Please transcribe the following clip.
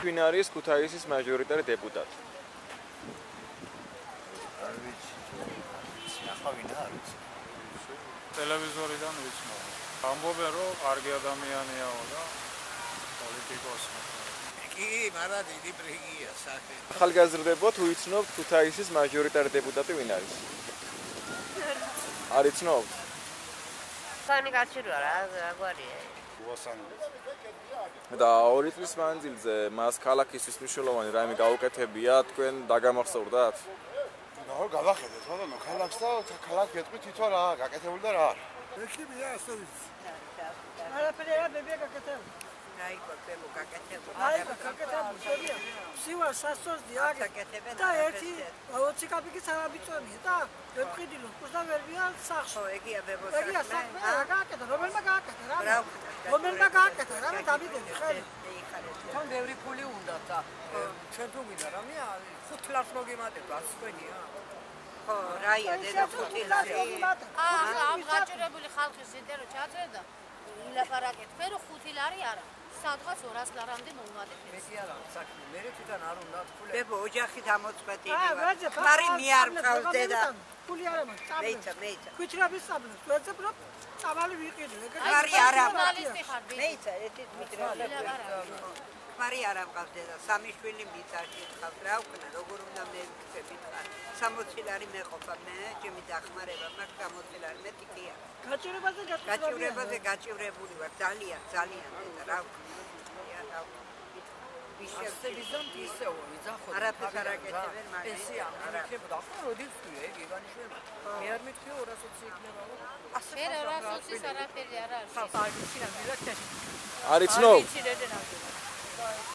Ვინ არის ქუთაისის მაჟორიტარი დეპუტატი? ტელევიზორიდან ვიცნობ. ამბობენ რომ კარგი ადამიანიაო და პოლიტიკოსი. კი, მაგრამ დიდი ბრიგია სახე. ახალგაზრდებო თუ იცნობთ ქუთაისის მაჟორიტარი დეპუტატი ვინ არის? არ იცნობთ? სანი გაჩერვა რა გვარია. და 2 წლის მანძილზე მას ქალაქისთვის მნიშვნელოვანი რაიმე გაუკეთებია, თქვენ დაგამახსოვრდათ? ნუ გავახედეთ, მაგრამ ქალაქს და ქალაქ ეთქვი თვითონ რა გაკეთებული და რა არის. ექიმია ასე ვიცი. არაფერი რა ბებია გაკეთებული. რაიქო ბებო გაკეთებული. რაიქო გაკეთებული შევია. სივა სასწორდი აგაკეთებენ. და ერთი 20 კაპიკის არაბიწონია და ვეფხიდილო კურსა ვერბია სახში. ხო, ეგია ბებო. ეგია საქმე რა გაკეთე, რომელმა გააკეთა რა? რომელმა გააკეთა რა დამიდები ხელი. თან ბევრი ფული უნდა და ჩვენ თუ გინდა რამე 5 ლარს მოგიმატებ ასვენია. ხო, რაია დედა 5 ლარი. ამ გაჭირებული ხალხის ინტერო ჩაწერე და ილაპარაკეთ, მე რომ 5 ლარი არა. სადღაც 200 ლარამდე მომატებ. მეცი არა საქმე, მე თვითონ არ უნდა ფული. ბებო, ოჯახით ამოწყვეტილი ვარ. მარი მე არ მყავს დედა. ფული არ მაქვს. მეიცა. ქუჩრების საბლოს, ვეცებრობ წამალი ვიყიდე. მარი არა ჟურნალისტი ხარ ბიჭი. მეიცა, ერთი მიტყვი. მარი არა მყავს დედა. 3 შვილი მიწაში ხავს. რა ვქნა, როგორ უნდა მე ვიქცები ხარ. 60 ლარი მეყოფა მე, ჩემი დახმარება მაქვს 60 ლარი მეტი კია. გაჭირებაზე გაჭირებული ვარ, ძალიან დედა, რა ვქნა. ისევ ისევ იძახო. არაფერს არ აკეთებენ მაგ. პენსია არ აკეთებდა. ახლა როდის ვთქვი, გიგანიშვილი. მე არ მithქვი 220 იქნება. მე 220 არაფერი არ არის. ხალხი არ იციან მილაკთე. არ იცნობ? არ იცი დედა.